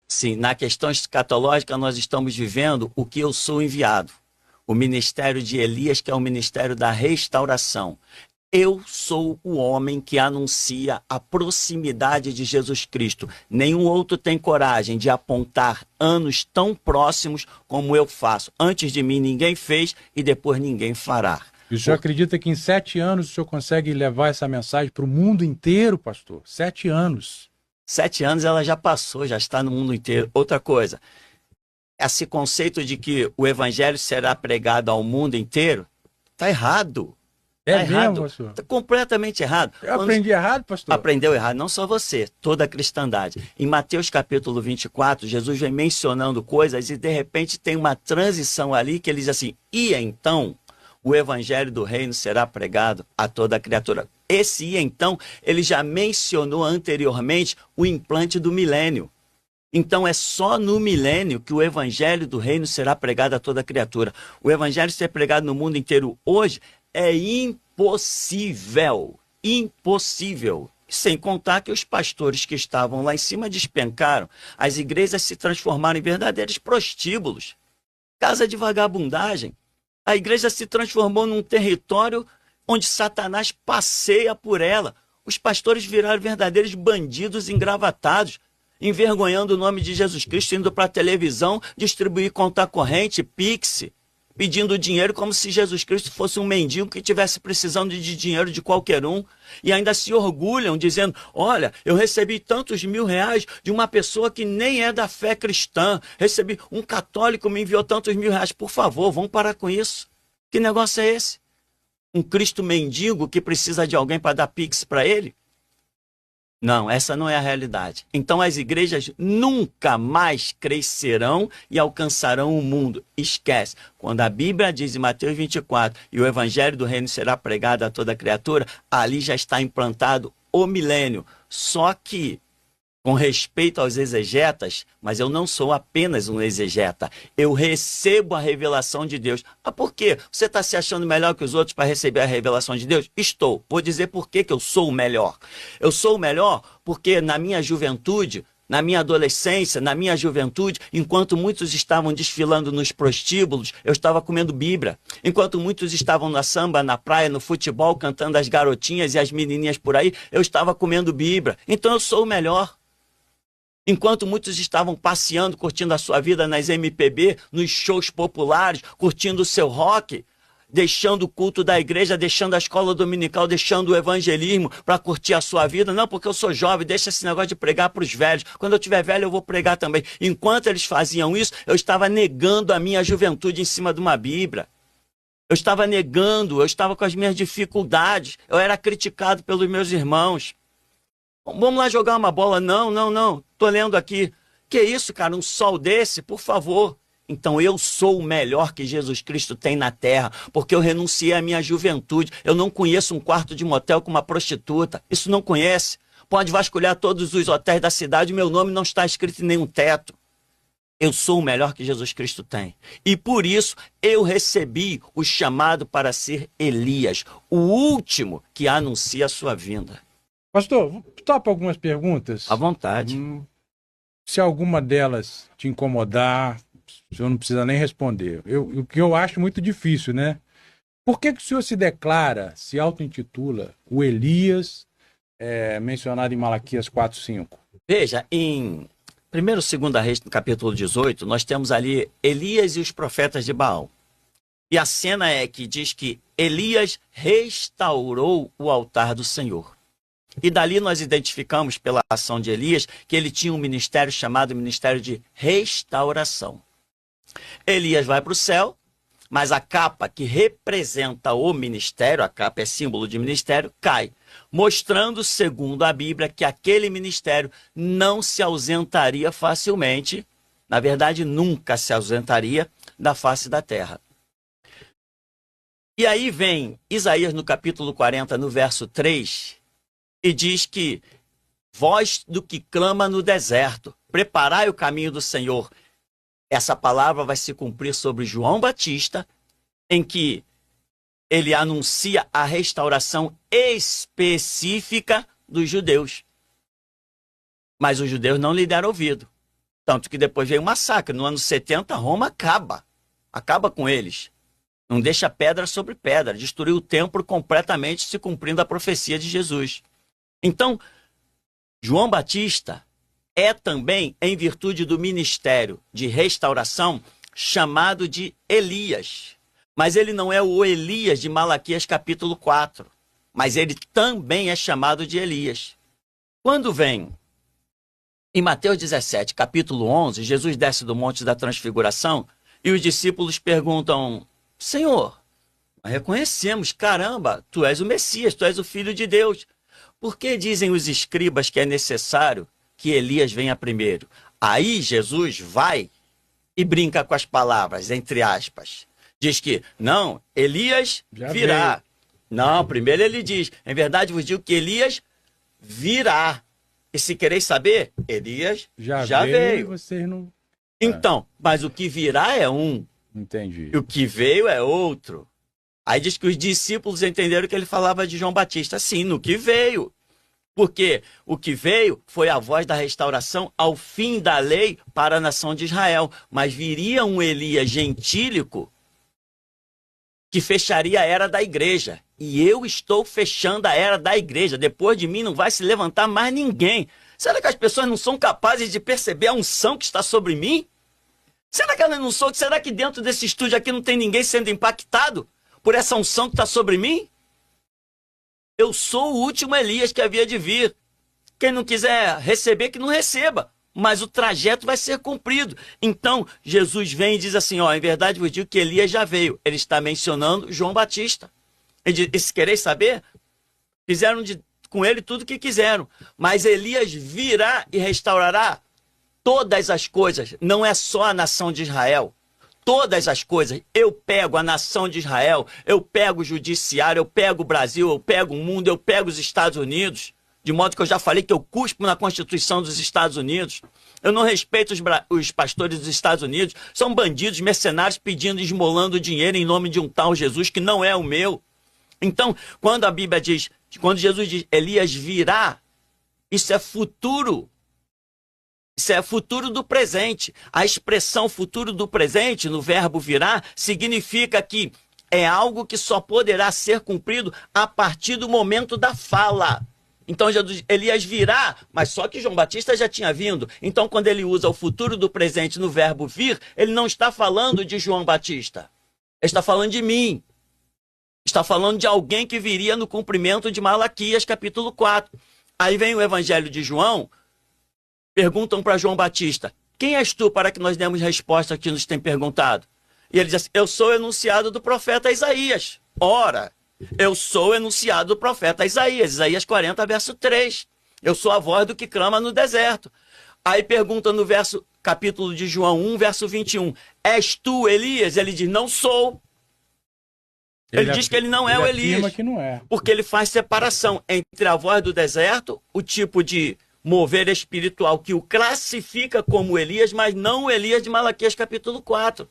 Sim, na questão escatológica, nós estamos vivendo o que eu sou enviado. O ministério de Elias, que é o ministério da restauração. Eu sou o homem que anuncia a proximidade de Jesus Cristo. Nenhum outro tem coragem de apontar anos tão próximos como eu faço. Antes de mim ninguém fez e depois ninguém fará. E o senhor acredita que em 7 anos o senhor consegue levar essa mensagem para o mundo inteiro, pastor? 7 anos. 7 anos ela já passou, já está no mundo inteiro. Outra coisa, esse conceito de que o evangelho será pregado ao mundo inteiro, está errado. É Tá mesmo, errado, pastor? tá completamente errado. Eu aprendi errado, pastor? Aprendeu errado, não só você, toda a cristandade. Em Mateus capítulo 24, Jesus vem mencionando coisas e de repente tem uma transição ali que ele diz assim, e então o evangelho do reino será pregado a toda a criatura. Esse e então, ele já mencionou anteriormente o implante do milênio. Então é só no milênio que o evangelho do reino será pregado a toda a criatura. O evangelho ser pregado no mundo inteiro hoje é impossível, impossível. Sem contar que os pastores que estavam lá em cima despencaram, as igrejas se transformaram em verdadeiros prostíbulos, casa de vagabundagem. A igreja se transformou num território onde Satanás passeia por ela. Os pastores viraram verdadeiros bandidos engravatados, envergonhando o nome de Jesus Cristo, indo para a televisão, distribuir conta corrente, Pix, pedindo dinheiro como se Jesus Cristo fosse um mendigo que estivesse precisando de dinheiro de qualquer um, e ainda se orgulham dizendo, olha, eu recebi tantos R$ 1.000 de uma pessoa que nem é da fé cristã, recebi, um católico me enviou tantos R$ 1.000, por favor, vamos parar com isso. Que negócio é esse? Um Cristo mendigo que precisa de alguém para dar Pix para ele? Não, essa não é a realidade. Então as igrejas nunca mais crescerão e alcançarão o mundo. Esquece. Quando a Bíblia diz em Mateus 24, e o evangelho do reino será pregado a toda criatura, ali já está implantado o milênio. Só que, com respeito aos exegetas, mas eu não sou apenas um exegeta. Eu recebo a revelação de Deus. Ah, por quê? Você está se achando melhor que os outros para receber a revelação de Deus? Estou. Vou dizer por que eu sou o melhor. Eu sou o melhor porque na minha juventude, na minha adolescência, na minha juventude, enquanto muitos estavam desfilando nos prostíbulos, eu estava comendo Bíblia. Enquanto muitos estavam na samba, na praia, no futebol, cantando as garotinhas e as menininhas por aí, eu estava comendo Bíblia. Então eu sou o melhor. Enquanto muitos estavam passeando, curtindo a sua vida nas MPB, nos shows populares, curtindo o seu rock, deixando o culto da igreja, deixando a escola dominical, deixando o evangelismo para curtir a sua vida. Não, porque eu sou jovem, deixa esse negócio de pregar para os velhos. Quando eu tiver velho, eu vou pregar também. Enquanto eles faziam isso, eu estava negando a minha juventude em cima de uma Bíblia. Eu estava negando, eu estava com as minhas dificuldades. Eu era criticado pelos meus irmãos. Vamos lá jogar uma bola? Não, não, não. Tô lendo aqui. Que isso, cara? Um sol desse? Por favor. Então eu sou o melhor que Jesus Cristo tem na terra, porque eu renunciei à minha juventude. Eu não conheço um quarto de motel com uma prostituta. Isso não conhece. Pode vasculhar todos os hotéis da cidade, meu nome não está escrito em nenhum teto. Eu sou o melhor que Jesus Cristo tem. E por isso eu recebi o chamado para ser Elias, o último que anuncia a sua vinda. Pastor, topa algumas perguntas? À vontade. Se alguma delas te incomodar, o senhor não precisa nem responder. O que eu acho muito difícil, né? Por que o senhor se declara, se auto-intitula o Elias, mencionado em Malaquias 4:5? Veja, em 1º e 2 Reis, no capítulo 18, nós temos ali Elias e os profetas de Baal. E a cena é que diz que Elias restaurou o altar do Senhor. E dali nós identificamos, pela ação de Elias, que ele tinha um ministério chamado Ministério de Restauração. Elias vai para o céu, mas a capa que representa o ministério, a capa é símbolo de ministério, cai, mostrando, segundo a Bíblia, que aquele ministério não se ausentaria facilmente, na verdade, nunca se ausentaria da face da terra. E aí vem Isaías no capítulo 40, no verso 3, e diz que voz do que clama no deserto, preparai o caminho do Senhor. Essa palavra vai se cumprir sobre João Batista, em que ele anuncia a restauração específica dos judeus. Mas os judeus não lhe deram ouvido. Tanto que depois veio o massacre. No ano 70, Roma acaba com eles. Não deixa pedra sobre pedra, destruiu o templo completamente, se cumprindo a profecia de Jesus. Então, João Batista é também, em virtude do ministério de restauração, chamado de Elias. Mas ele não é o Elias de Malaquias capítulo 4, mas ele também é chamado de Elias. Quando vem em Mateus 17, capítulo 11, Jesus desce do Monte da Transfiguração e os discípulos perguntam: Senhor, nós reconhecemos, caramba, tu és o Messias, tu és o Filho de Deus. Por que dizem os escribas que é necessário que Elias venha primeiro? Aí Jesus vai e brinca com as palavras, entre aspas. Diz que, não, Elias Já virá. veio. Não, primeiro ele diz, em verdade vos digo que Elias virá. E se quereis saber, Elias já veio. Vocês não... Então, mas o que virá é um, Entendi. e o que veio é outro. Aí diz que os discípulos entenderam que ele falava de João Batista. Sim, no que veio. Porque o que veio foi a voz da restauração ao fim da lei para a nação de Israel. Mas viria um Elias gentílico que fecharia a era da igreja. E eu estou fechando a era da igreja. Depois de mim não vai se levantar mais ninguém. Será que as pessoas não são capazes de perceber a unção que está sobre mim? Será que elas não são? Será que dentro desse estúdio aqui não tem ninguém sendo impactado por essa unção que está sobre mim? Eu sou o último Elias que havia de vir. Quem não quiser receber, que não receba. Mas o trajeto vai ser cumprido. Então, Jesus vem e diz assim, ó, em verdade vos digo que Elias já veio. Ele está mencionando João Batista. Ele diz, e se quereis saber, fizeram com ele tudo o que quiseram. Mas Elias virá e restaurará todas as coisas. Não é só a nação de Israel. Todas as coisas. Eu pego a nação de Israel, eu pego o judiciário, eu pego o Brasil, eu pego o mundo, eu pego os Estados Unidos. De modo que eu já falei que eu cuspo na Constituição dos Estados Unidos. Eu não respeito os pastores dos Estados Unidos. São bandidos, mercenários pedindo, esmolando dinheiro em nome de um tal Jesus que não é o meu. Então, quando a Bíblia diz, quando Jesus diz Elias virá, isso é futuro. Isso é futuro do presente. A expressão futuro do presente, no verbo virá, significa que é algo que só poderá ser cumprido a partir do momento da fala. Então, Elias virá, mas só que João Batista já tinha vindo. Então, quando ele usa o futuro do presente no verbo vir, ele não está falando de João Batista. Ele está falando de mim. Está falando de alguém que viria no cumprimento de Malaquias, capítulo 4. Aí vem o Evangelho de João. Perguntam para João Batista, quem és tu para que nós demos resposta que nos tem perguntado? E ele diz assim, eu sou o enunciado do profeta Isaías. Ora, eu sou o enunciado do profeta Isaías, Isaías 40, verso 3. Eu sou a voz do que clama no deserto. Aí pergunta no capítulo de João 1, verso 21, és tu Elias? Ele diz, não sou. Ele diz que ele não é o Elias, que não é. porque ele faz separação entre a voz do deserto, o tipo de mover espiritual que o classifica como Elias, mas não o Elias de Malaquias capítulo 4.